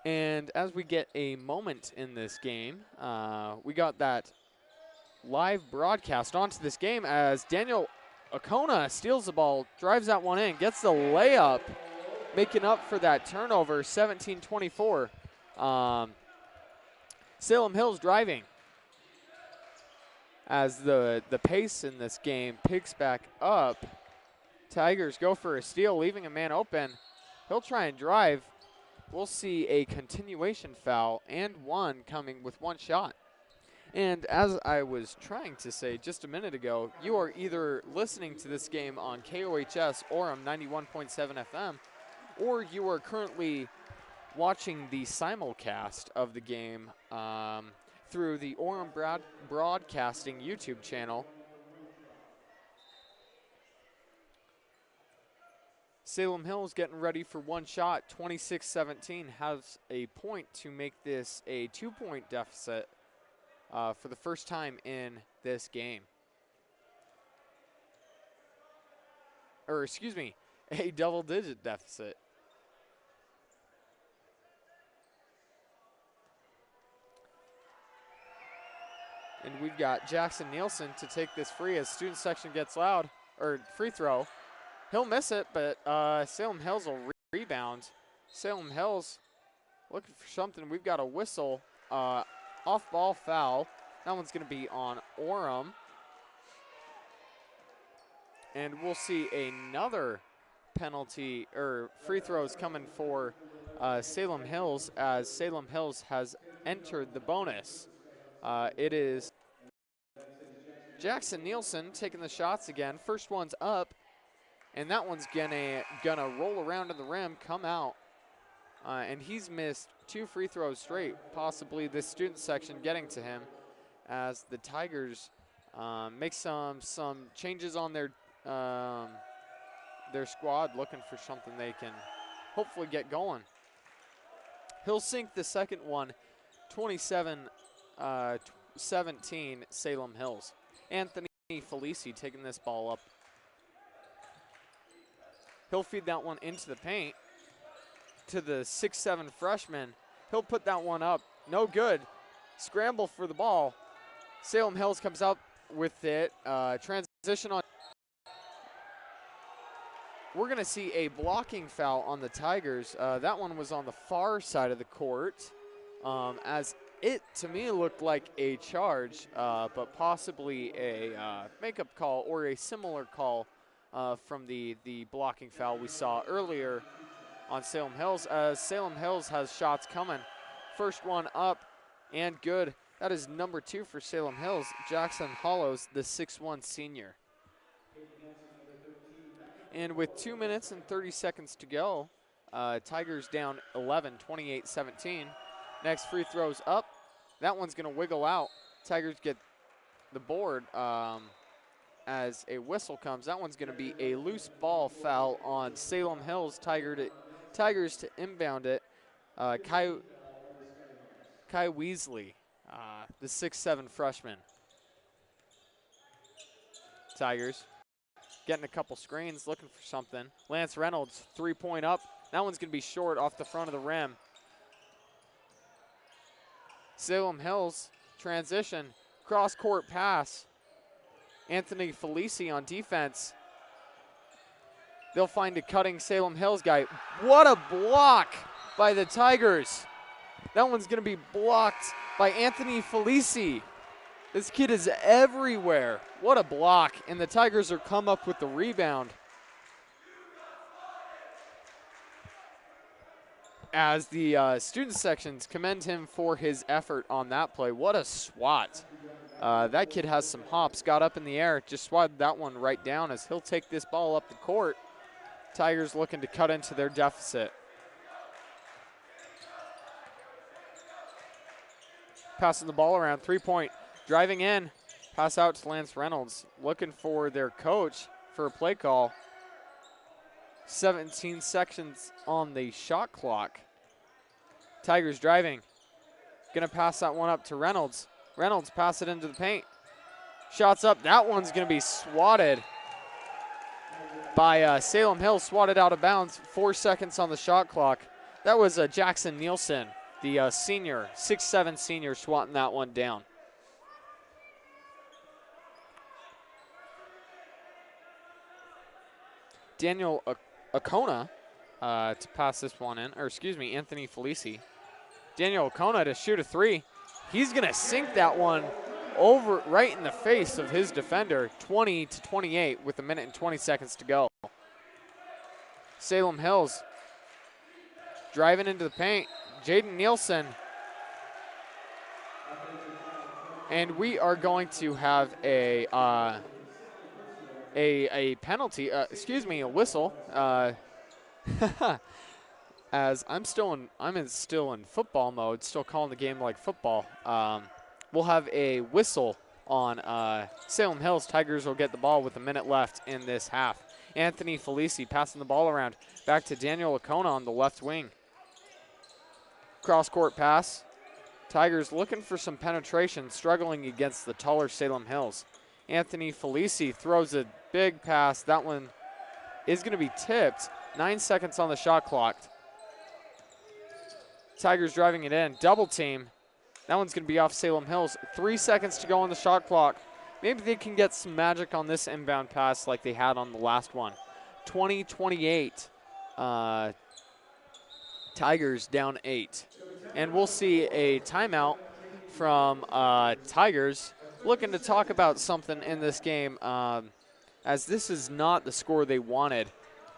And as we get a moment in this game, we got that live broadcast onto this game as Daniel Okona steals the ball, drives that one in, gets the layup, making up for that turnover, 17-24. Salem Hills driving as the pace in this game picks back up. Tigers go for a steal, leaving a man open. He'll try and drive. We'll see a continuation foul and one coming with one shot. And as I was trying to say just a minute ago, you are either listening to this game on KOHS Orem 91.7 FM, or you are currently watching the simulcast of the game through the Orem Broadcasting YouTube channel. Salem Hills getting ready for one shot, 26-17, has a point to make this a 2-point deficit for the first time in this game. Or excuse me, a double-digit deficit. And we've got Jackson Nielsen to take this free as student section gets loud, or free throw. He'll miss it, but Salem Hills will rebound. Salem Hills looking for something. We've got a whistle, off-ball foul. That one's going to be on Orem. And we'll see another penalty, or free throws coming for Salem Hills as Salem Hills has entered the bonus. It is Jackson Nielsen taking the shots again. First one's up. And that one's gonna roll around in the rim, come out. And he's missed 2 free throws straight, possibly this student section getting to him as the Tigers make some changes on their squad, looking for something they can hopefully get going. He'll sink the second one, 27-17 Salem Hills. Anthony Felici taking this ball up. He'll feed that one into the paint to the 6'7" freshman. He'll put that one up. No good. Scramble for the ball. Salem Hills comes out with it. Transition on. We're going to see a blocking foul on the Tigers. That one was on the far side of the court, as it, to me, looked like a charge, but possibly a makeup call or a similar call from the blocking foul we saw earlier on Salem Hills, as Salem Hills has shots coming. First one up and good. That is number 2 for Salem Hills, Jackson Hollows, the 6'1" senior. And with 2 minutes and 30 seconds to go, Tigers down 11, 28-17. Next free throw's up. That one's going to wiggle out. Tigers get the board as a whistle comes. That one's going to be a loose ball foul on Salem Hills. Tigers to inbound it. Kai Weasley, the 6'7" freshman. Tigers getting a couple screens, looking for something. Lance Reynolds, 3-point up. That one's going to be short off the front of the rim. Salem Hills transition, cross-court pass. Anthony Felici on defense. They'll find a cutting Salem Hills guy. What a block by the Tigers. That one's going to be blocked by Anthony Felici. This kid is everywhere. What a block. And the Tigers are come up with the rebound. As the student sections commend him for his effort on that play. What a swat. That kid has some hops, got up in the air, just swatted that one right down as he'll take this ball up the court. Tigers looking to cut into their deficit. Passing the ball around, 3-point, driving in, pass out to Lance Reynolds, looking for their coach for a play call. 17 seconds on the shot clock. Tigers driving, gonna pass that one up to Reynolds. Reynolds pass it into the paint. Shots up, that one's gonna be swatted by Salem Hills, swatted out of bounds. 4 seconds on the shot clock. That was Jackson Nielsen, the senior, 6'7" senior, swatting that one down. Daniel Acona to pass this one in, or excuse me, Anthony Felici. Daniel Acona to shoot a three. He's going to sink that one over right in the face of his defender, 20-28 with 1:20 to go. Salem Hills driving into the paint. Jaden Nielsen. And we are going to have a penalty, a whistle. As I'm still in football mode, still calling the game like football. We'll have a whistle on Salem Hills. Tigers will get the ball with a minute left in this half. Anthony Felici passing the ball around. Back to Daniel Acona on the left wing. Cross-court pass. Tigers looking for some penetration, struggling against the taller Salem Hills. Anthony Felici throws a big pass. That one is going to be tipped. 9 seconds on the shot clock. Tigers driving it in. Double team. That one's going to be off Salem Hills. 3 seconds to go on the shot clock. Maybe they can get some magic on this inbound pass like they had on the last one. 20-28. Tigers down 8. And we'll see a timeout from Tigers looking to talk about something in this game, as this is not the score they wanted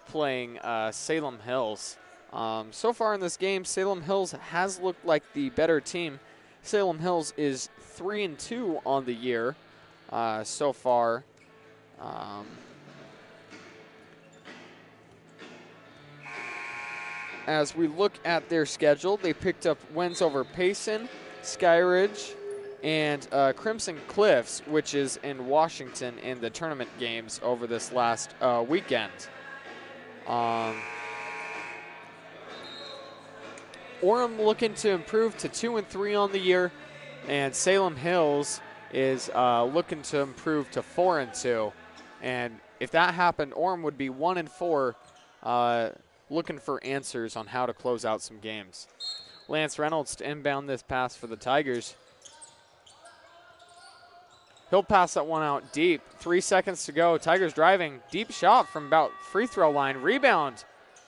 playing Salem Hills. So far in this game, Salem Hills has looked like the better team. Salem Hills is 3-2 on the year so far. As we look at their schedule, they picked up wins over Payson, Skyridge, and Crimson Cliffs, which is in Washington in the tournament games over this last weekend. Orem looking to improve to 2-3 on the year, and Salem Hills is looking to improve to 4-2. And if that happened, Orem would be 1-4, looking for answers on how to close out some games. Lance Reynolds to inbound this pass for the Tigers. He'll pass that one out deep. 3 seconds to go. Tigers driving. Deep shot from about free throw line. Rebound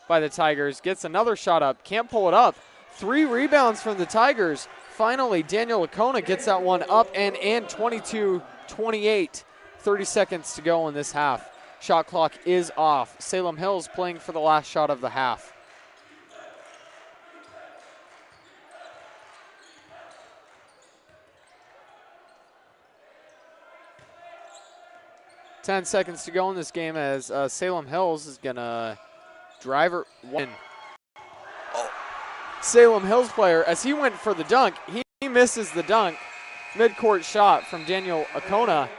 by the Tigers. Gets another shot up. Can't pull it up. 3 rebounds from the Tigers. Finally, Daniel Acona gets that one up and in. 22-28. 30 seconds to go in this half. Shot clock is off. Salem Hills playing for the last shot of the half. Ten seconds to go in this game as Salem Hills is going to drive her one. Oh. Salem Hills player, as he went for the dunk, he misses the dunk. Mid-court shot from Daniel Acona.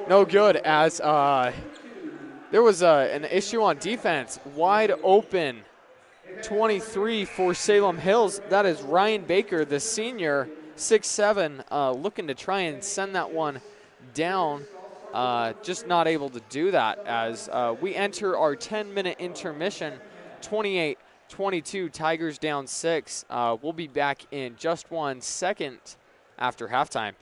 No good, as there was an issue on defense. Wide open 23 for Salem Hills. That is Ryan Baker, the senior, 6'7", looking to try and send that one down. Just not able to do that as we enter our 10-minute intermission. 28-22, Tigers down 6. We'll be back in just 1 second after halftime.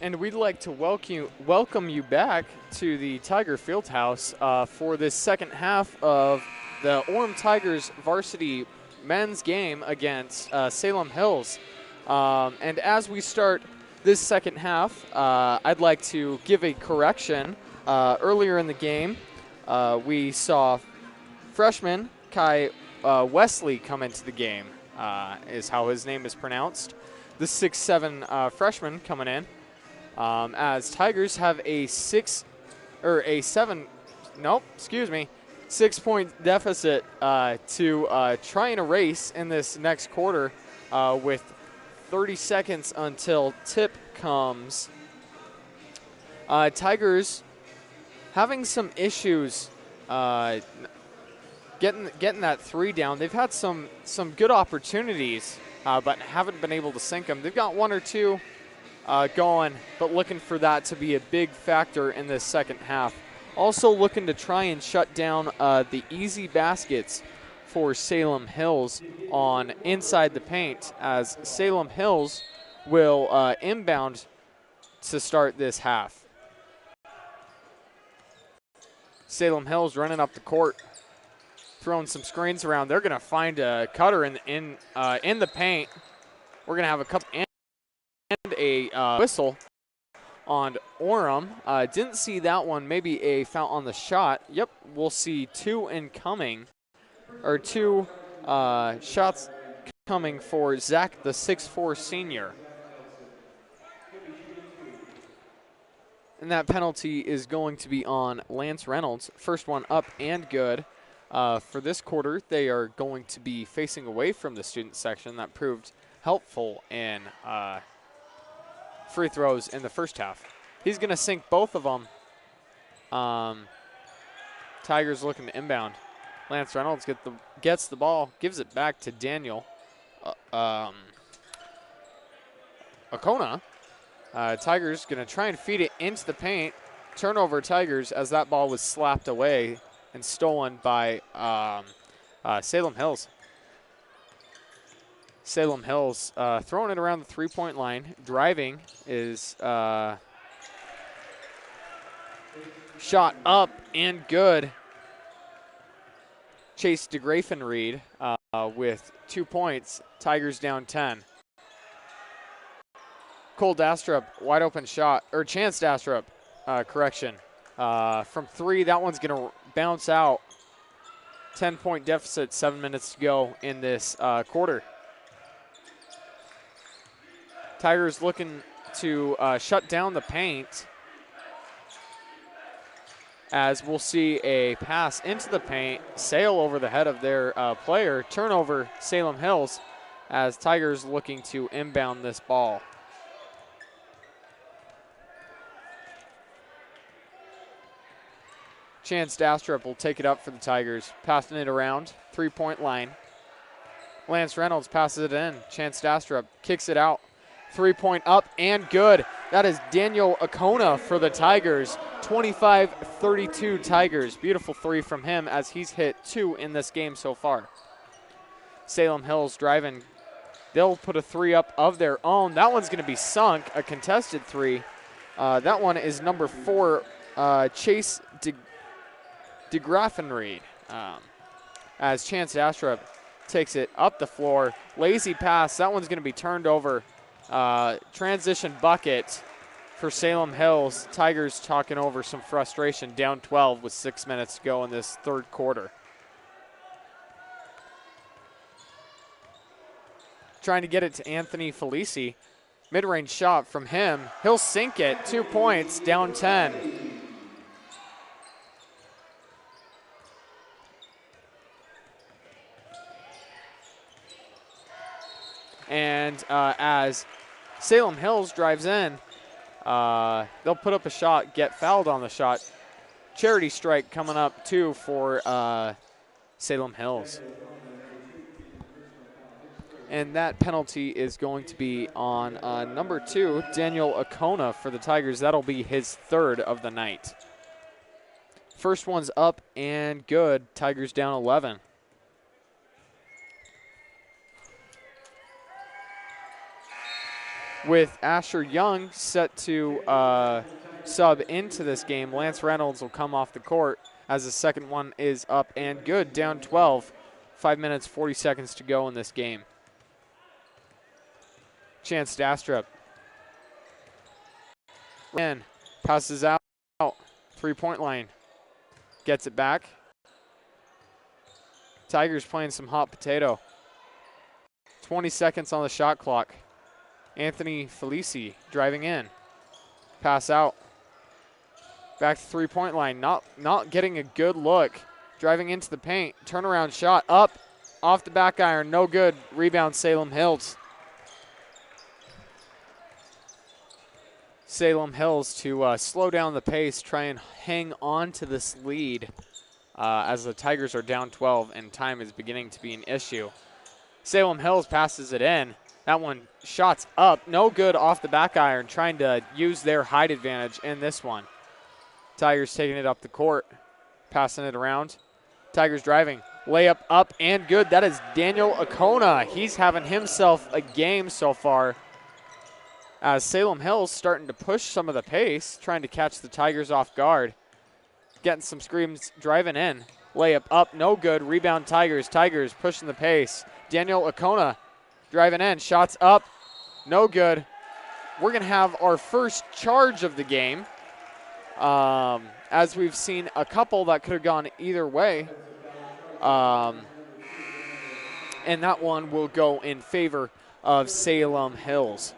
And we'd like to welcome you back to the Tiger Fieldhouse for this second half of the Orem Tigers varsity men's game against Salem Hills. And as we start this second half, I'd like to give a correction. Earlier in the game, we saw freshman Kai Wesley come into the game, is how his name is pronounced. The 6'7" freshman coming in. As Tigers have a 6-point deficit to try and erase in this next quarter with 30 seconds until tip comes. Tigers having some issues getting that three down. They've had some good opportunities, but haven't been able to sink them. They've got one or two going, but looking for that to be a big factor in this second half. Also looking to try and shut down the easy baskets for Salem Hills on inside the paint, as Salem Hills will inbound to start this half. Salem Hills running up the court, throwing some screens around. They're going to find a cutter in the paint. We're going to have a couple and a whistle on Orem. Didn't see that one. Maybe a foul on the shot. Yep, we'll see two incoming, or two shots coming for Zach, the 6'4" senior. And that penalty is going to be on Lance Reynolds. First one up and good. For this quarter, they are going to be facing away from the student section. That proved helpful in free throws in the first half. He's going to sink both of them. Tigers looking to inbound. Lance Reynolds gets the ball, gives it back to Daniel Okona. Tigers going to try and feed it into the paint. Turnover Tigers, as that ball was slapped away and stolen by Salem Hills. Salem Hills throwing it around the three-point line. Driving is shot up and good. Chase DeGrafenried with 2 points. Tigers down 10. Cole Dastrup, wide open shot, or Chance Dastrup, correction. From three, that one's going to bounce out. 10-point deficit, 7 minutes to go in this quarter. Tigers looking to shut down the paint, as we'll see a pass into the paint, sail over the head of their player. Turnover, Salem Hills, as Tigers looking to inbound this ball. Chance Dastrup will take it up for the Tigers, passing it around, three-point line. Lance Reynolds passes it in. Chance Dastrup kicks it out. Three-point up and good. That is Daniel Okona for the Tigers. 25-32 Tigers. Beautiful three from him, as he's hit two in this game so far. Salem Hills driving. They'll put a three up of their own. That one's going to be sunk, a contested three. That one is number 4, Chase DeGrafenried, as Chance Dastrup takes it up the floor. Lazy pass. That one's going to be turned over. Transition bucket for Salem Hills. Tigers talking over some frustration, down 12 with 6 minutes to go in this third quarter. Trying to get it to Anthony Felici. Mid-range shot from him. He'll sink it. 2 points, down 10. And as Salem Hills drives in, they'll put up a shot, get fouled on the shot. Charity strike coming up, too, for Salem Hills. And that penalty is going to be on number 2, Daniel Okona for the Tigers. That'll be his third of the night. First one's up and good. Tigers down 11. With Asher Young set to sub into this game, Lance Reynolds will come off the court as the second one is up and good, down 12. 5 minutes, 40 seconds to go in this game. Chance Dastrup. And passes out. 3-point line. Gets it back. Tigers playing some hot potato. 20 seconds on the shot clock. Anthony Felici driving in. Pass out. Back to 3-point line. Not getting a good look. Driving into the paint. Turnaround shot. Up. Off the back iron. No good. Rebound Salem Hills. Salem Hills to slow down the pace. Try and hang on to this lead as the Tigers are down 12 and time is beginning to be an issue. Salem Hills passes it in. That one shots up. No good off the back iron. Trying to use their height advantage in this one. Tigers taking it up the court. Passing it around. Tigers driving. Layup up and good. That is Daniel Acona. He's having himself a game so far. As Salem Hills starting to push some of the pace. Trying to catch the Tigers off guard. Getting some screams driving in. Layup up. No good. Rebound Tigers. Tigers pushing the pace. Daniel Acona driving in. Shots up. No good. We're going to have our first charge of the game. As we've seen a couple that could have gone either way. And that one will go in favor of Salem Hills.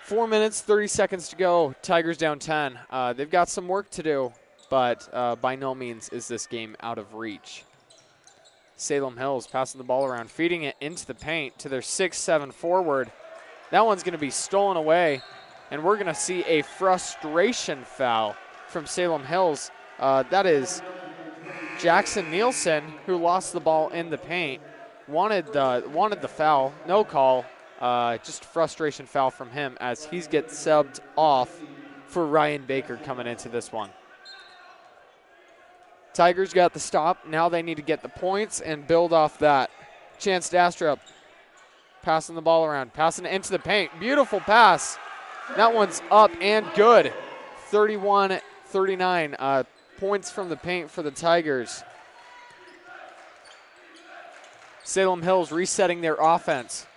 Four minutes, 30 seconds to go. Tigers down 10. They've got some work to do, but by no means is this game out of reach. Salem Hills passing the ball around, feeding it into the paint to their 6'7" forward. That one's going to be stolen away, and we're going to see a frustration foul from Salem Hills. That is Jackson Nielsen, who lost the ball in the paint. Wanted the foul, no call. Just frustration foul from him as he gets subbed off for Ryan Baker coming into this one. Tigers got the stop. Now they need to get the points and build off that. Chance Dastrup passing the ball around, passing it into the paint. Beautiful pass. That one's up and good. 31-39. Points from the paint for the Tigers. Salem Hills resetting their offense.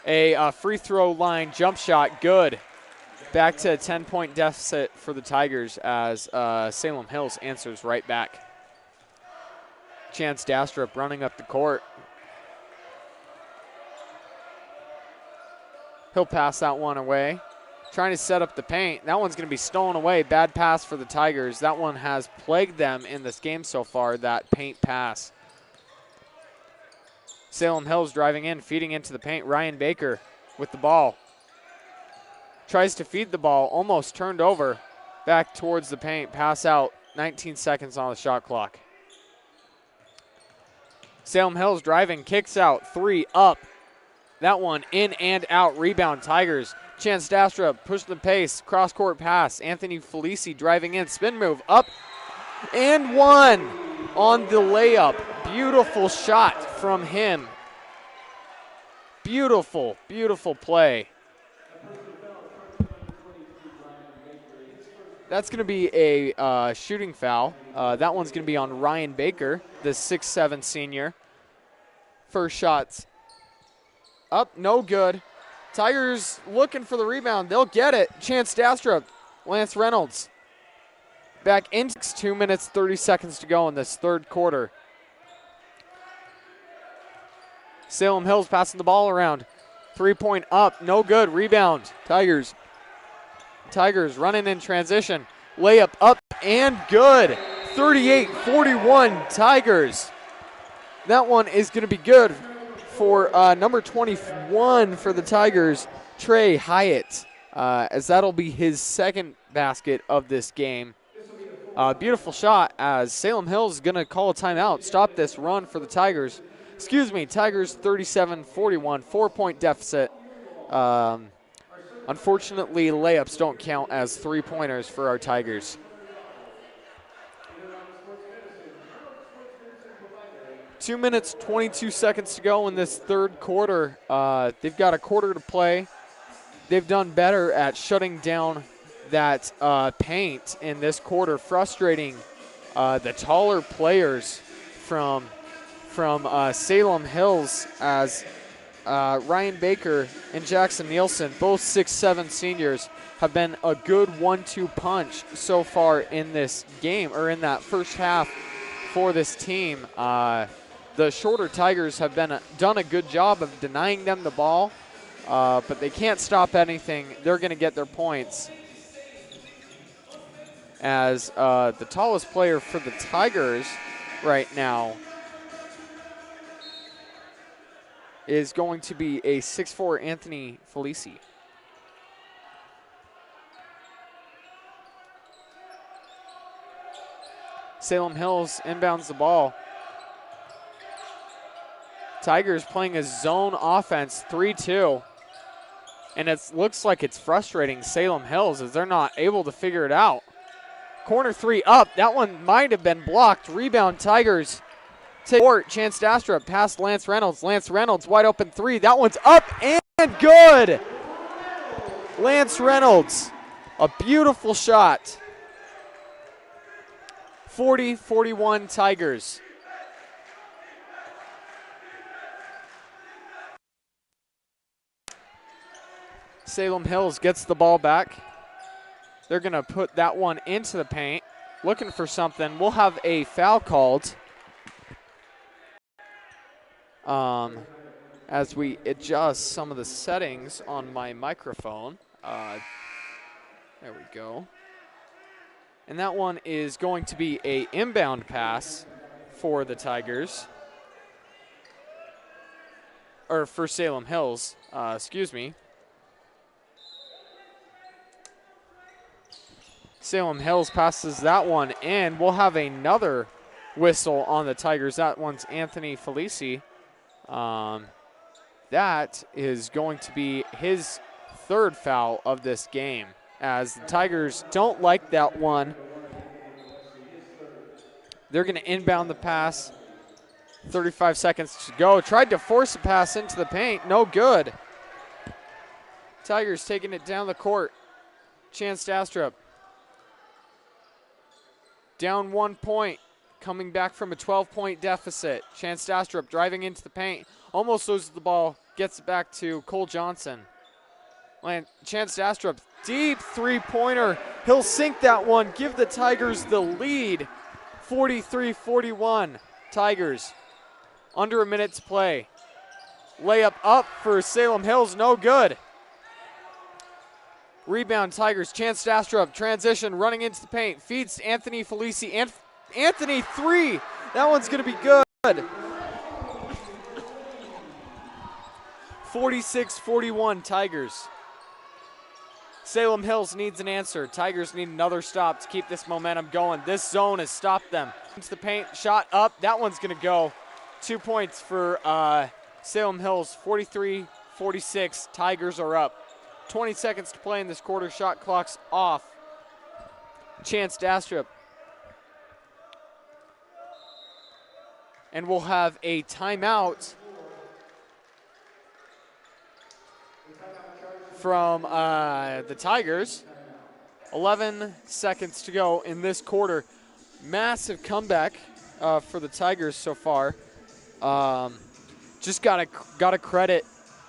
A free throw line jump shot, good. Back to a 10-point deficit for the Tigers as Salem Hills answers right back. Chance Dastrup running up the court. He'll pass that one away. Trying to set up the paint. That one's going to be stolen away. Bad pass for the Tigers. That one has plagued them in this game so far, that paint pass. Salem Hills driving in, feeding into the paint. Ryan Baker with the ball. Tries to feed the ball, almost turned over. Back towards the paint, pass out. 19 seconds on the shot clock. Salem Hills driving, kicks out, three up. That one in and out, rebound Tigers. Chance Dastrup push the pace, cross-court pass. Anthony Felici driving in, spin move, up and one on the layup. Beautiful shot from him. Beautiful, beautiful play. That's going to be a shooting foul. That one's going to be on Ryan Baker, the 6'7" senior. First shot's up, no good. Tigers looking for the rebound. They'll get it. Chance Dastrup, Lance Reynolds. Back in 2 minutes, 30 seconds to go in this third quarter. Salem Hills passing the ball around. 3-point up, no good. Rebound, Tigers. Tigers running in transition. Layup up and good. 38-41 Tigers. That one is going to be good for number 21 for the Tigers, Trey Hyatt, as that'll be his second basket of this game. Beautiful shot as Salem Hills is going to call a timeout. Stop this run for the Tigers. Tigers 37-41, 4-point deficit. Unfortunately, layups don't count as three-pointers for our Tigers. 2 minutes, 22 seconds to go in this third quarter. They've got a quarter to play. They've done better at shutting down that paint in this quarter, frustrating the taller players from Salem Hills, as Ryan Baker and Jackson Nielsen, both 6'7" seniors, have been a good 1-2 punch so far in this game, or in that first half for this team. The shorter Tigers have done a good job of denying them the ball, but they can't stop anything. They're going to get their points, as the tallest player for the Tigers right now is going to be a 6'4" Anthony Felici. Salem Hills inbounds the ball. Tigers playing a zone offense, 3-2. And it looks like it's frustrating Salem Hills as they're not able to figure it out. Corner three up. That one might have been blocked. Rebound Tigers. Court. Chance Dastrup past Lance Reynolds. Lance Reynolds wide open three. That one's up and good. Lance Reynolds. A beautiful shot. 40-41 Tigers. Salem Hills gets the ball back. They're going to put that one into the paint. Looking for something. We'll have a foul called as we adjust some of the settings on my microphone. There we go. And that one is going to be a inbound pass for the Tigers. Or for Salem Hills, excuse me. Salem Hills passes that one in. We'll have another whistle on the Tigers. That one's Anthony Felici. That is going to be his third foul of this game, as the Tigers don't like that one. They're going to inbound the pass. 35 seconds to go. Tried to force a pass into the paint. No good. Tigers taking it down the court. Chance Dastrup. Down 1 point. Coming back from a 12-point deficit. Chance Dastrup driving into the paint. Almost loses the ball. Gets it back to Cole Johnson. Chance Dastrup, deep three-pointer. He'll sink that one. Give the Tigers the lead. 43-41. Tigers. Under a minute to play. Layup up for Salem Hills. No good. Rebound Tigers. Chance Dastrup. Transition. Running into the paint. Feeds to Anthony Felici. Anthony three. That one's going to be good. 46-41 Tigers. Salem Hills needs an answer. Tigers need another stop to keep this momentum going. This zone has stopped them. Into the paint. Shot up. That one's going to go. 2 points for Salem Hills. 43-46. Tigers are up. 20 seconds to play in this quarter. Shot clock's off. Chance Dastrup. And we'll have a timeout from the Tigers. 11 seconds to go in this quarter. Massive comeback for the Tigers so far. Just gotta credit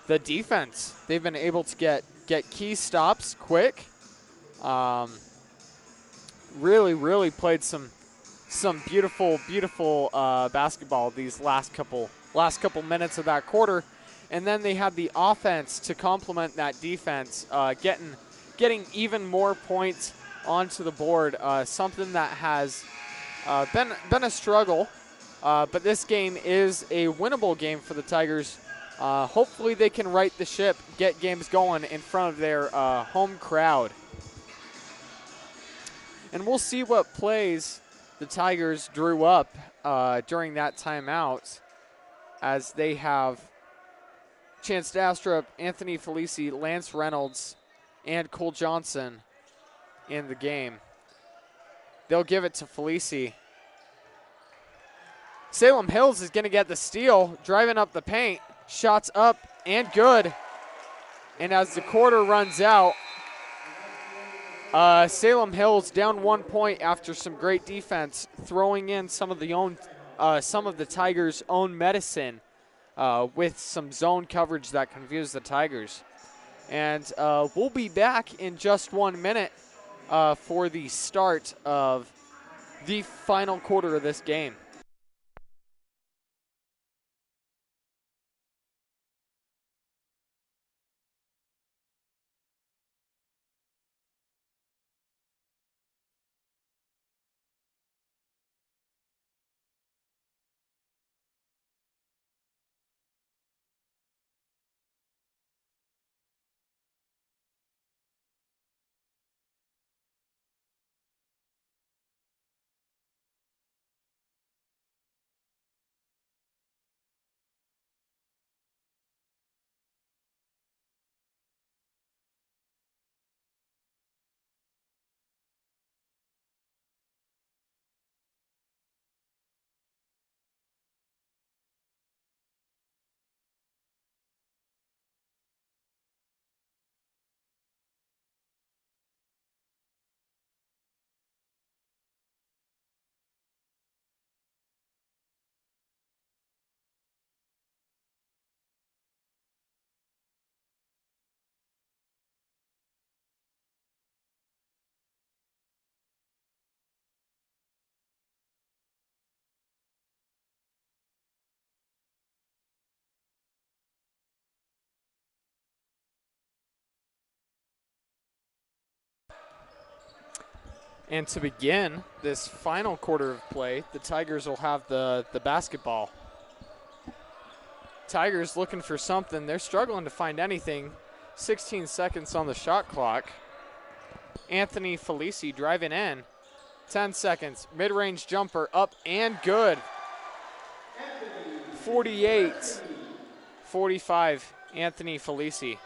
the defense. They've been able to get key stops quick. Really played some beautiful basketball these last couple minutes of that quarter. And then they had the offense to complement that defense, getting even more points onto the board, something that has been a struggle. But this game is a winnable game for the Tigers. Hopefully they can right the ship, get games going in front of their home crowd. And we'll see what plays the Tigers drew up during that timeout, as they have Chance Dastrup, Anthony Felici, Lance Reynolds, and Cole Johnson in the game. They'll give it to Felici. Salem Hills is going to get the steal, driving up the paint. Shots up and good. And as the quarter runs out, Salem Hills down 1 point after some great defense, throwing in some of the Tigers' own medicine with some zone coverage that confused the Tigers. And we'll be back in just 1 minute for the start of the final quarter of this game. And to begin this final quarter of play, the Tigers will have the basketball. Tigers looking for something. They're struggling to find anything. 16 seconds on the shot clock. Anthony Felici driving in. 10 seconds. Mid-range jumper up and good. 48-45, Anthony Felici.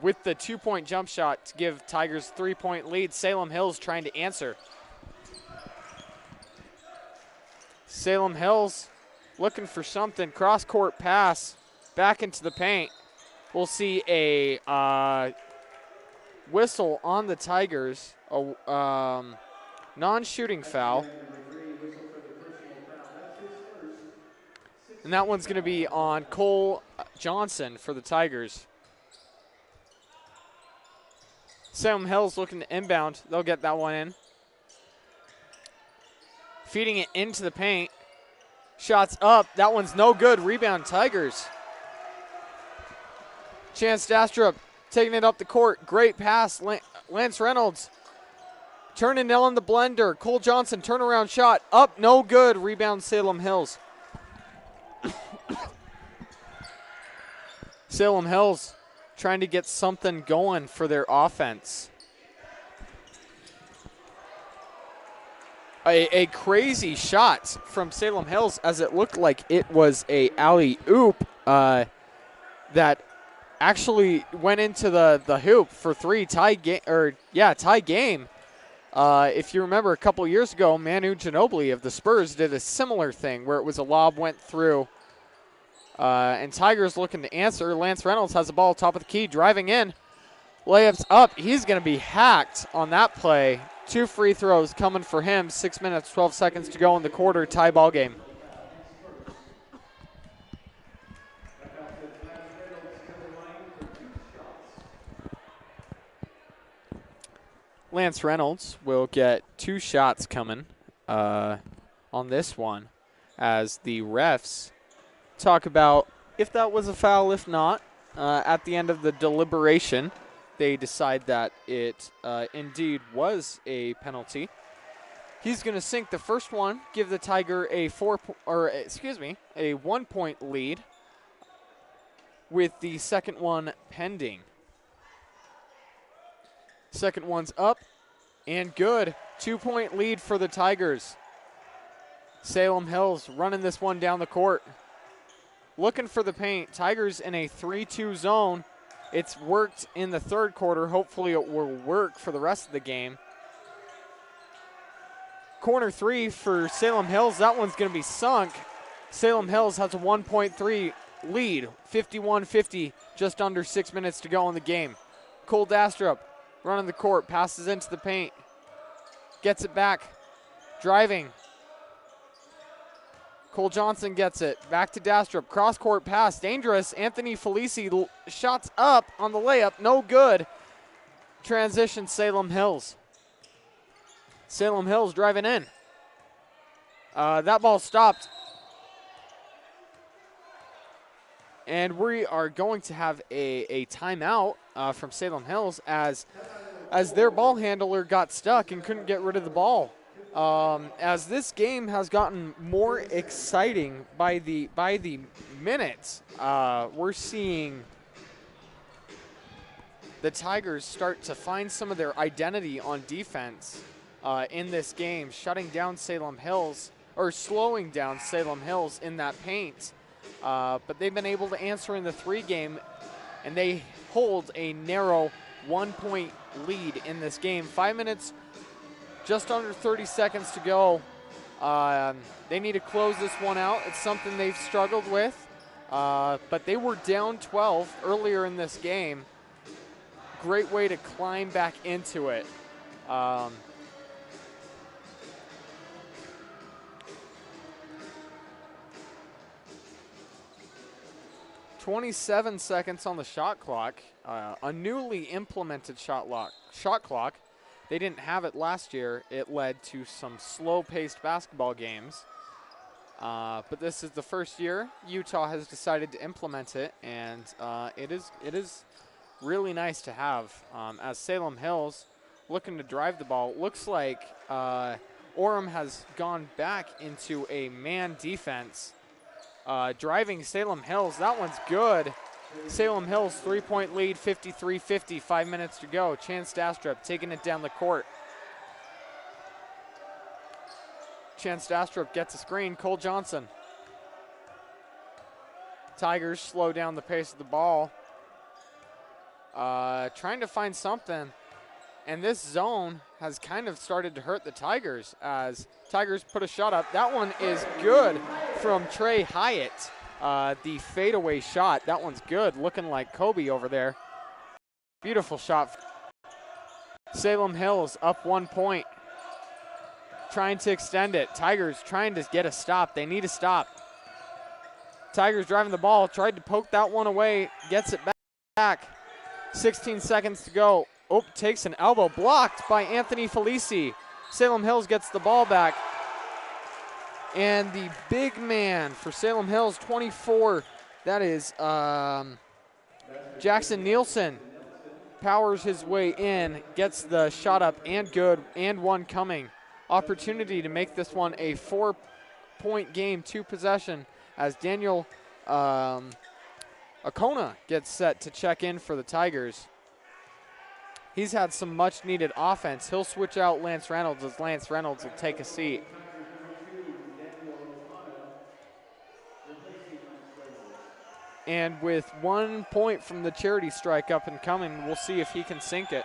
With the 2-point jump shot to give Tigers 3-point lead. Salem Hills trying to answer. Salem Hills looking for something. Cross-court pass back into the paint. We'll see a whistle on the Tigers, a non-shooting foul. And that one's going to be on Cole Johnson for the Tigers. Salem Hills looking to inbound. They'll get that one in. Feeding it into the paint. Shots up. That one's no good. Rebound Tigers. Chance Dastrup taking it up the court. Great pass. Lance Reynolds turning it on the blender. Cole Johnson turnaround shot. Up. No good. Rebound Salem Hills. Salem Hills trying to get something going for their offense. A crazy shot from Salem Hills, as it looked like it was a alley-oop that actually went into the hoop for three. Tie game. If you remember a couple years ago, Manu Ginobili of the Spurs did a similar thing where it was a lob went through. And Tigers looking to answer. Lance Reynolds has the ball top of the key, driving in. Layups up. He's going to be hacked on that play. 2 free throws coming for him. 6 minutes, 12 seconds to go in the quarter. Tie ball game. Lance Reynolds will get 2 shots coming on this one as the refs talk about if that was a foul, if not. At the end of the deliberation, they decide that it indeed was a penalty. He's going to sink the first one, give the Tiger a 1-point lead with the second one pending. Second one's up and good. 2-point lead for the Tigers. Salem Hills running this one down the court. Looking for the paint. Tigers in a 3-2 zone. It's worked in the third quarter. Hopefully it will work for the rest of the game. corner three for Salem Hills. That one's going to be sunk. Salem Hills has a 1.3 lead, 51-50, just under 6 minutes to go in the game. Cole Dastrup running the court, passes into the paint, gets it back, driving. Cole Johnson gets it, back to Dastrup, cross-court pass, dangerous. Anthony Felici shots up on the layup, no good. Transition Salem Hills. Salem Hills driving in. That ball stopped. And we are going to have a timeout from Salem Hills as their ball handler got stuck and couldn't get rid of the ball. As this game has gotten more exciting by the minutes, we're seeing the Tigers start to find some of their identity on defense in this game, shutting down Salem Hills, or slowing down Salem Hills in that paint. But they've been able to answer in the 3 game, and they hold a narrow 1-point lead in this game. 5 minutes, just under 30 seconds to go. They need to close this one out. It's something they've struggled with, but they were down 12 earlier in this game. Great way to climb back into it. 27 seconds on the shot clock, a newly implemented shot clock. They didn't have it last year. It led to some slow-paced basketball games. But this is the first year Utah has decided to implement it, and it is really nice to have. As Salem Hills looking to drive the ball, looks like Orem has gone back into a man defense. Driving Salem Hills, that one's good. Salem Hills 3-point lead, 53-50, 5 minutes to go. Chance Dastrup taking it down the court. Chance Dastrup gets a screen, Cole Johnson. Tigers slow down the pace of the ball. Trying to find something. And this zone has kind of started to hurt the Tigers as Tigers put a shot up. That one is good from Trey Hyatt. The fadeaway shot, that one's good, looking like Kobe over there. Beautiful shot. Salem Hills up 1 point. Trying to extend it. Tigers trying to get a stop. They need a stop. Tigers driving the ball, tried to poke that one away, gets it back. 16 seconds to go. Oh, takes an elbow, blocked by Anthony Felici. Salem Hills gets the ball back. And the big man for Salem Hills, 24, that is Jackson Nielsen, powers his way in, gets the shot up and good, and one coming. Opportunity to make this one a 4-point game, 2 possession, as Daniel Acona gets set to check in for the Tigers. He's had some much needed offense. He'll switch out Lance Reynolds as Lance Reynolds will take a seat. And with 1 point from the charity strike up and coming, we'll see if he can sink it.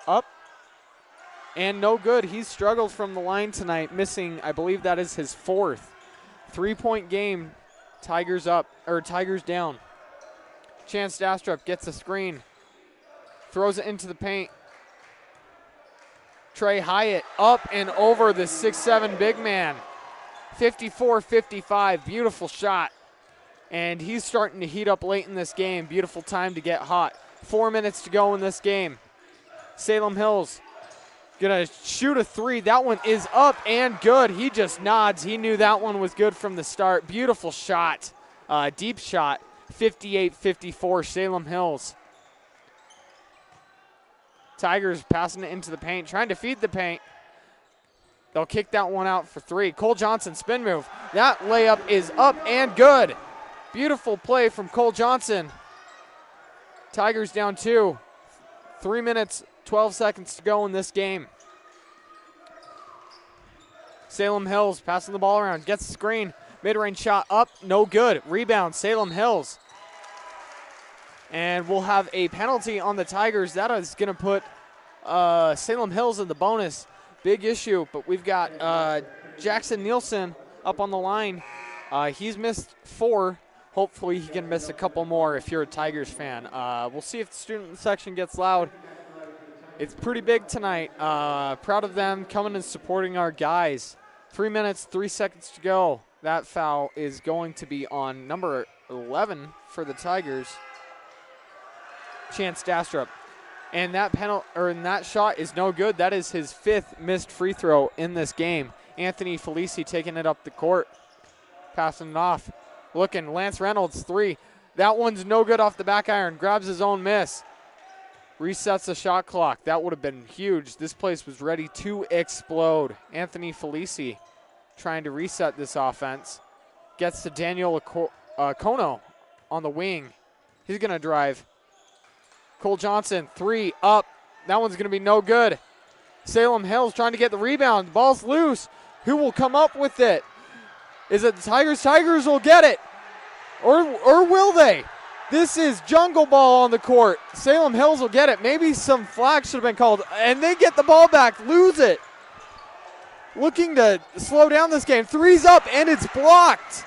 Up and no good. He's struggled from the line tonight, missing, I believe that is his 4th. 3-point game, Tigers up, or Tigers down. Chance Dastrup gets a screen. Throws it into the paint. Trey Hyatt up and over the 6'7" big man. 54-55, beautiful shot. And he's starting to heat up late in this game. Beautiful time to get hot. 4 minutes to go in this game. Salem Hills gonna shoot a 3. That one is up and good. He just nods. He knew that one was good from the start. Beautiful shot, deep shot. 58-54, Salem Hills. Tigers passing it into the paint, trying to feed the paint. They'll kick that one out for 3. Cole Johnson, spin move. That layup is up and good. Beautiful play from Cole Johnson. Tigers down 2. 3 minutes, 12 seconds to go in this game. Salem Hills passing the ball around, gets the screen. Mid-range shot up, no good. Rebound, Salem Hills. And we'll have a penalty on the Tigers. That is going to put Salem Hills in the bonus. big issue, but we've got Jackson Nielsen up on the line. He's missed 4. Hopefully he can miss a couple more if you're a Tigers fan. We'll see if the student section gets loud. It's pretty big tonight. Proud of them coming and supporting our guys. 3 minutes, 3 seconds to go. That foul is going to be on number 11 for the Tigers, Chance Dastrup. And that shot is no good. That is his 5th missed free throw in this game. Anthony Felici taking it up the court, passing it off. Looking, Lance Reynolds, 3. That one's no good off the back iron. Grabs his own miss. Resets the shot clock. That would have been huge. This place was ready to explode. Anthony Felici trying to reset this offense. Gets to Daniel Kono on the wing. He's going to drive. Cole Johnson, 3, up. That one's going to be no good. Salem Hills trying to get the rebound. The ball's loose. Who will come up with it? Is it the Tigers? Tigers will get it. Or will they? This is jungle ball on the court. Salem Hills will get it. Maybe some flag should have been called. And they get the ball back, lose it. Looking to slow down this game. 3's up, and it's blocked.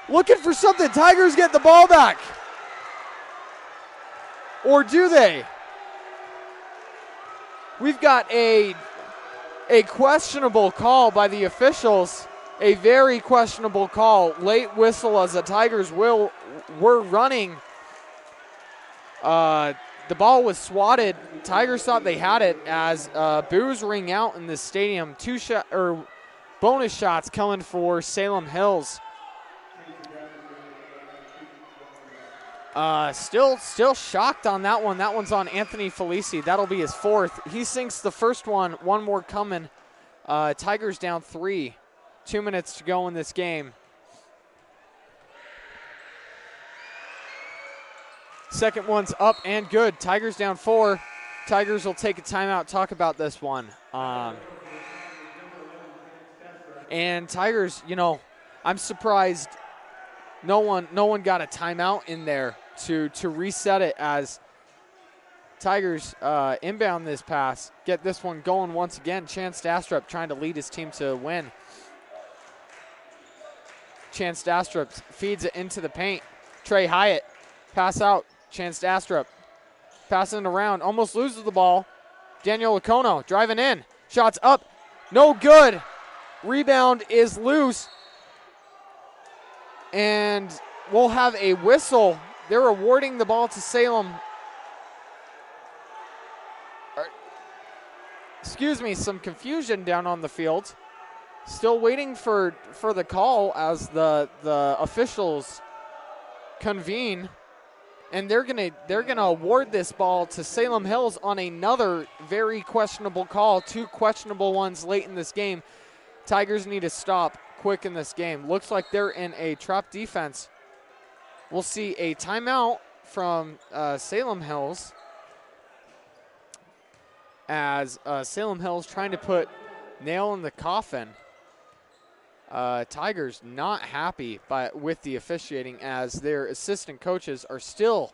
Looking for something. Tigers get the ball back. Or do they? We've got a questionable call by the officials. A very questionable call. Late whistle as the Tigers were running. The ball was swatted. Tigers thought they had it as boos ring out in the stadium. Bonus shots coming for Salem Hills. Still shocked on that one. That one's on Anthony Felici. That'll be his 4th. He sinks the first one. One more coming. Tigers down 3. 2 minutes to go in this game. Second one's up and good. Tigers down 4. Tigers will take a timeout, talk about this one. And Tigers, I'm surprised no one got a timeout in there to reset it as Tigers inbound this pass. Get this one going once again. Chance Dastrup trying to lead his team to win. Chance Dastrup feeds it into the paint. Trey Hyatt, pass out. Chance Dastrup passing it around, almost loses the ball. Daniel Okono driving in. Shots up, no good. Rebound is loose. And we'll have a whistle. They're awarding the ball to Salem. Excuse me, some confusion down on the field. Still waiting for the call as the officials convene, and they're gonna award this ball to Salem Hills on another very questionable call. 2 questionable ones late in this game. Tigers need to stop quick in this game. Looks like they're in a trap defense. We'll see a timeout from Salem Hills as Salem Hills trying to put nail in the coffin. Tigers not happy with the officiating as their assistant coaches are still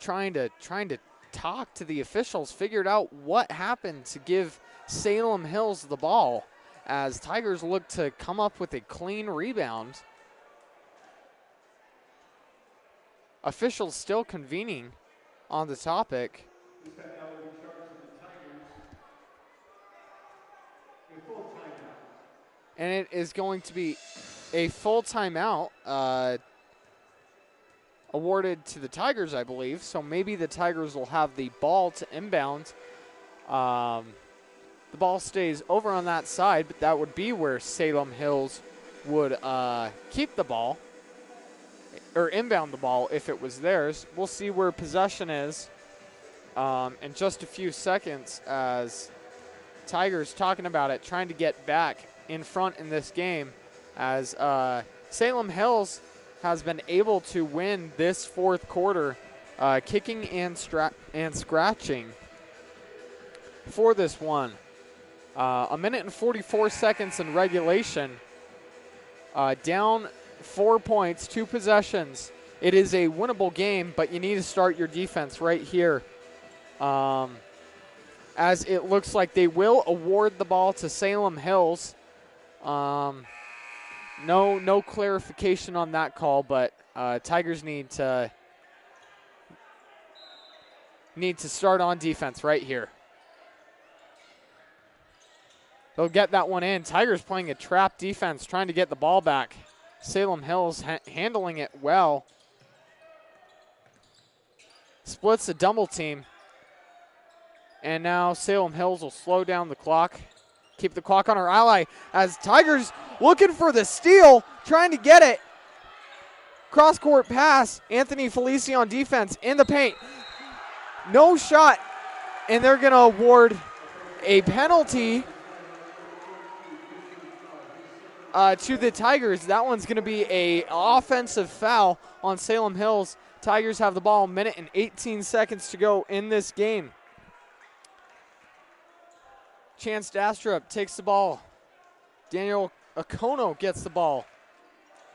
trying to talk to the officials, figured out what happened to give Salem Hills the ball as Tigers look to come up with a clean rebound. Officials still convening on the topic. And it is going to be a full timeout awarded to the Tigers, I believe. So maybe the Tigers will have the ball to inbound. The ball stays over on that side, but that would be where Salem Hills would keep the ball or inbound the ball if it was theirs. We'll see where possession is in just a few seconds as Tigers talking about it, trying to get back in front in this game as Salem Hills has been able to win this 4th quarter, kicking and scratching for this one. A minute and 44 seconds in regulation. Down 4 points, 2 possessions. It is a winnable game, but you need to start your defense right here. as it looks like they will award the ball to Salem Hills. No clarification on that call, but Tigers need to start on defense right here. They'll get that one in. Tigers playing a trap defense, trying to get the ball back. Salem Hills handling it well. Splits the double team. And now Salem Hills will slow down the clock. Keep the clock on our ally as Tigers looking for the steal, trying to get it. Cross-court pass. Anthony Felici on defense in the paint. No shot, and they're going to award a penalty to the Tigers. That one's going to be an offensive foul on Salem Hills. Tigers have the ball, 1 minute and 18 seconds to go in this game. Chance Dastrup takes the ball. Daniel Okono gets the ball.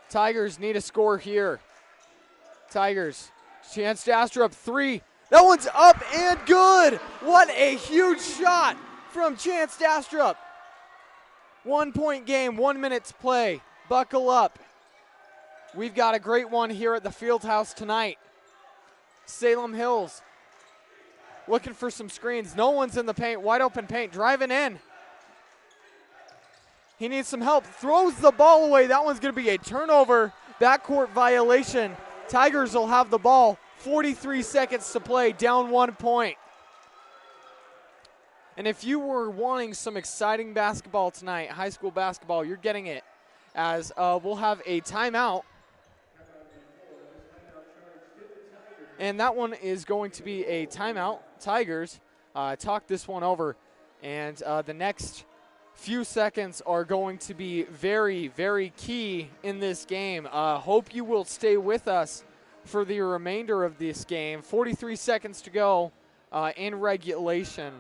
Tigers need a score here. Tigers, Chance Dastrup, 3. That one's up and good. What a huge shot from Chance Dastrup. 1 point game, 1 minute to play. Buckle up. We've got a great one here at the Fieldhouse tonight. Salem Hills looking for some screens. No one's in the paint, wide open paint, driving in. He needs some help, throws the ball away. That one's gonna be a turnover, backcourt violation. Tigers will have the ball, 43 seconds to play, down 1 point. And if you were wanting some exciting basketball tonight, high school basketball, you're getting it, as we'll have a timeout. And that one is going to be a timeout. Tigers talk this one over, and the next few seconds are going to be very, very key in this game. Hope you will stay with us for the remainder of this game. 43 seconds to go in regulation.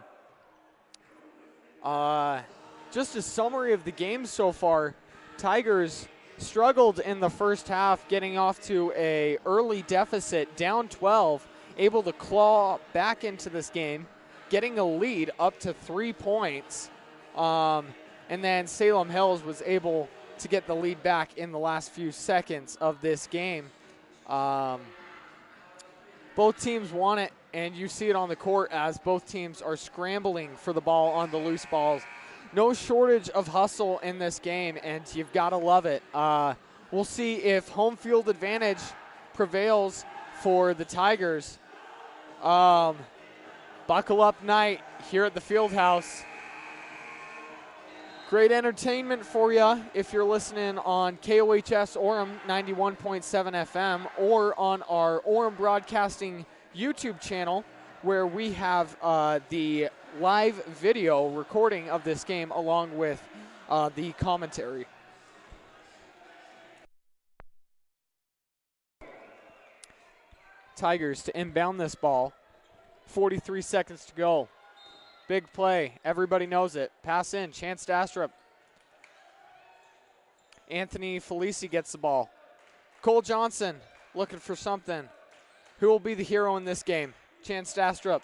Just a summary of the game so far. Tigers struggled in the first half, getting off to a early deficit, down 12, able to claw back into this game, getting a lead up to 3 points. And then Salem Hills was able to get the lead back in the last few seconds of this game. Both teams want it, and you see it on the court as both teams are scrambling for the ball on the loose balls. No shortage of hustle in this game, and you've got to love it. We'll see if home field advantage prevails for the Tigers. Buckle up night here at the Fieldhouse. Great entertainment for you if you're listening on KOHS Orem 91.7 FM or on our Orem Broadcasting YouTube channel, where we have the live video recording of this game along with the commentary. Tigers to inbound this ball. 43 seconds to go. Big play. Everybody knows it. Pass in. Chance Dastrup. Anthony Felici gets the ball. Cole Johnson looking for something. Who will be the hero in this game? Chance Dastrup.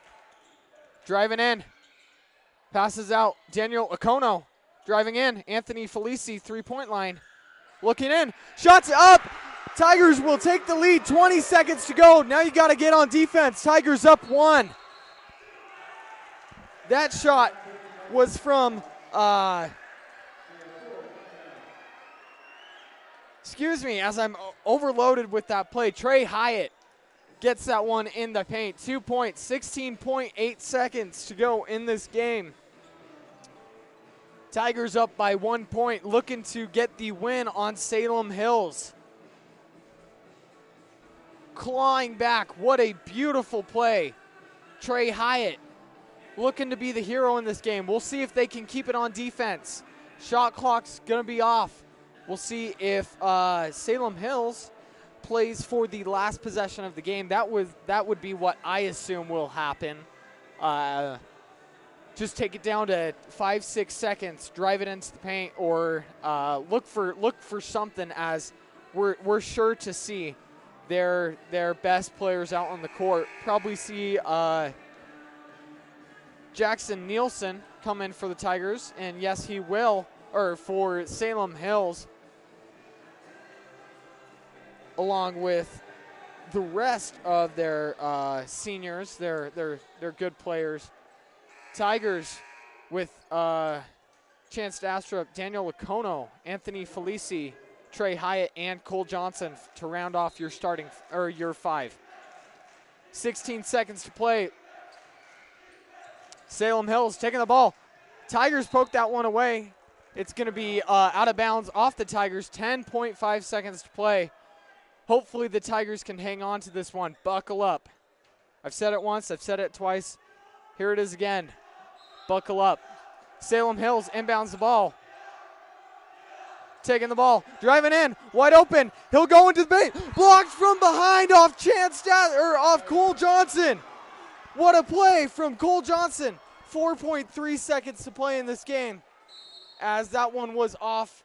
Driving in. Passes out. Daniel Okono driving in. Anthony Felici, three-point line. Looking in. Shots up. Tigers will take the lead. 20 seconds to go. Now you got to get on defense. Tigers up 1. That shot was from, excuse me, as I'm overloaded with that play. Trey Hyatt gets that one in the paint. 2 points, 16.8 seconds to go in this game. Tigers up by 1 point, looking to get the win on Salem Hills. Clawing back, what a beautiful play. Trey Hyatt looking to be the hero in this game. We'll see if they can keep it on defense. Shot clock's going to be off. We'll see if Salem Hills plays for the last possession of the game. That would be what I assume will happen. Just take it down to 5-6 seconds, drive it into the paint, or look for something, as we're sure to see their best players out on the court. Probably see Jackson Nielsen come in for the Tigers, and yes, he will, or for Salem Hills, along with the rest of their seniors, they're good players. Tigers with Chance Dastrup, Daniel Lacono, Anthony Felici, Trey Hyatt, and Cole Johnson to round off your starting or your 5. 16 seconds to play. Salem Hills taking the ball. Tigers poke that one away. It's going to be out of bounds off the Tigers. 10.5 seconds to play. Hopefully the Tigers can hang on to this one. Buckle up. I've said it once. I've said it twice. Here it is again. Buckle up. Salem Hills inbounds the ball. Taking the ball. Driving in. Wide open. He'll go into the paint. Blocked from behind off off Cole Johnson. What a play from Cole Johnson. 4.3 seconds to play in this game as that one was off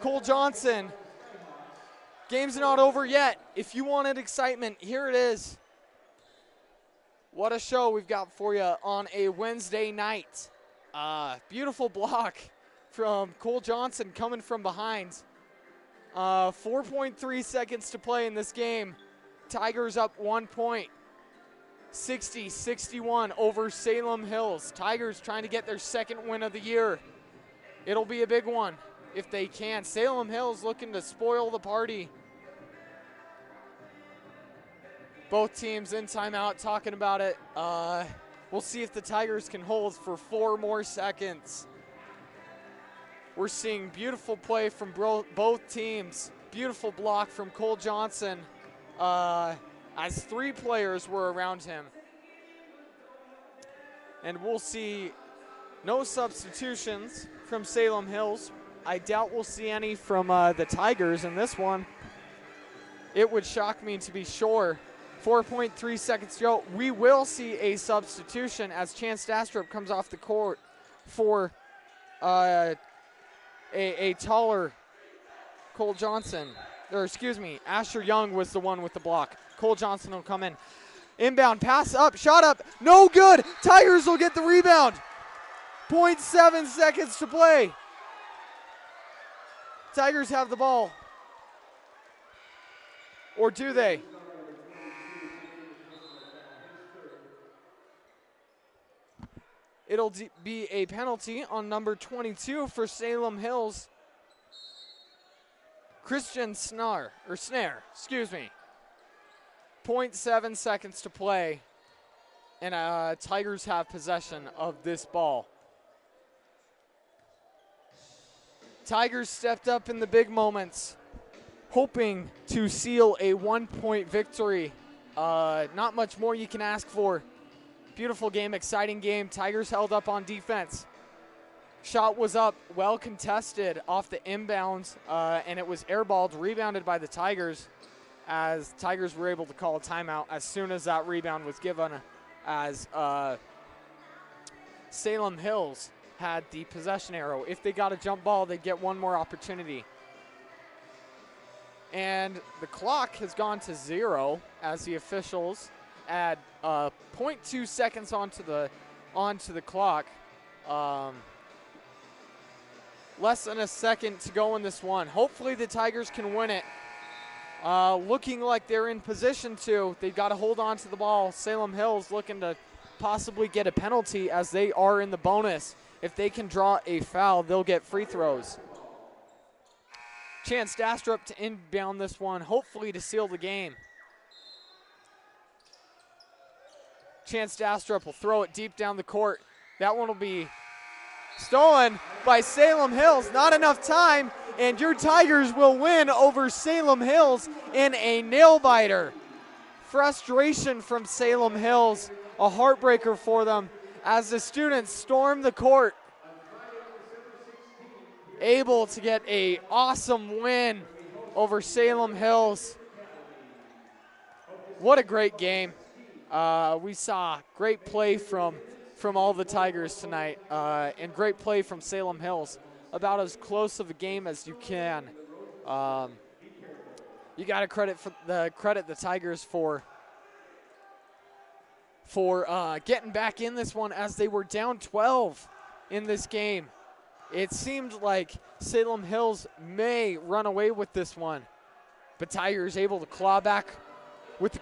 Cole Johnson. Game's not over yet. If you wanted excitement, here it is. What a show we've got for you on a Wednesday night. Beautiful block from Cole Johnson coming from behind. 4.3 seconds to play in this game. Tigers up 1 point. 60-61 over Salem Hills. Tigers trying to get their second win of the year. It'll be a big one if they can. Salem Hills looking to spoil the party. Both teams in timeout talking about it. We'll see if the Tigers can hold for 4 more seconds. We're seeing beautiful play from both teams. Beautiful block from Cole Johnson as 3 players were around him. And we'll see no substitutions from Salem Hills. I doubt we'll see any from the Tigers in this one. It would shock me to be sure. 4.3 seconds to go. We will see a substitution as Chance Dastrup comes off the court for a taller Cole Johnson. Or excuse me, Asher Young was the one with the block. Cole Johnson will come in. Inbound, pass up, shot up, no good. Tigers will get the rebound. 0.7 seconds to play. Tigers have the ball. Or do they? It'll be a penalty on number 22 for Salem Hills. Christian Snare, excuse me. 0.7 seconds to play, and Tigers have possession of this ball. Tigers stepped up in the big moments, hoping to seal a 1-point victory. Not much more you can ask for. Beautiful game, exciting game. Tigers held up on defense. Shot was up, well contested off the inbounds, and it was airballed, rebounded by the Tigers, as Tigers were able to call a timeout as soon as that rebound was given, as Salem Hills had the possession arrow. If they got a jump ball, they'd get one more opportunity. And the clock has gone to 0 as the officials add 0.2 seconds onto the clock. Less than a second to go in this one. Hopefully the Tigers can win it. Looking like they're in position to. They've got to hold on to the ball. Salem Hills looking to possibly get a penalty as they are in the bonus. If they can draw a foul, they'll get free throws. Chance Dastrup to inbound this one, hopefully to seal the game. Chance Dastrup will throw it deep down the court. That one will be stolen by Salem Hills. Not enough time, and your Tigers will win over Salem Hills in a nail-biter. Frustration from Salem Hills, a heartbreaker for them as the students storm the court. Able to get an awesome win over Salem Hills. What a great game. We saw great play from all the Tigers tonight, and great play from Salem Hills. About as close of a game as you can. You got to credit the Tigers for for getting back in this one as they were down 12 in this game. It seemed like Salem Hills may run away with this one, but Tigers able to claw back with the.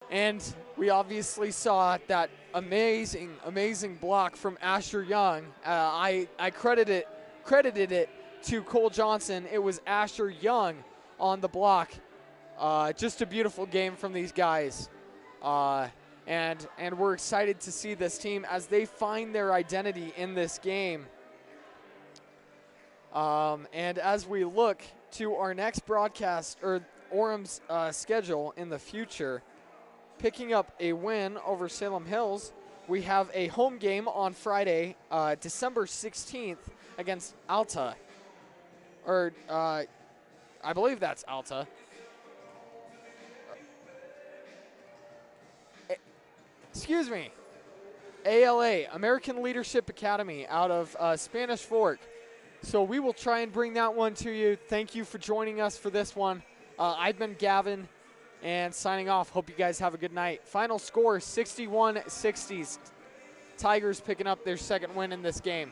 And we obviously saw that amazing block from Asher Young. I credited it to Cole Johnson. It was Asher Young on the block. Just a beautiful game from these guys. And we're excited to see this team as they find their identity in this game. And as we look to our next broadcast, or Orem's schedule in the future, picking up a win over Salem Hills, we have a home game on Friday, December 16th against Alta. Or I believe that's Alta. Excuse me. ALA, American Leadership Academy, out of Spanish Fork. So we will try and bring that one to you. Thank you for joining us for this one. I've been Gavin, and signing off. Hope you guys have a good night. Final score, 61-60. Tigers picking up their second win in this game.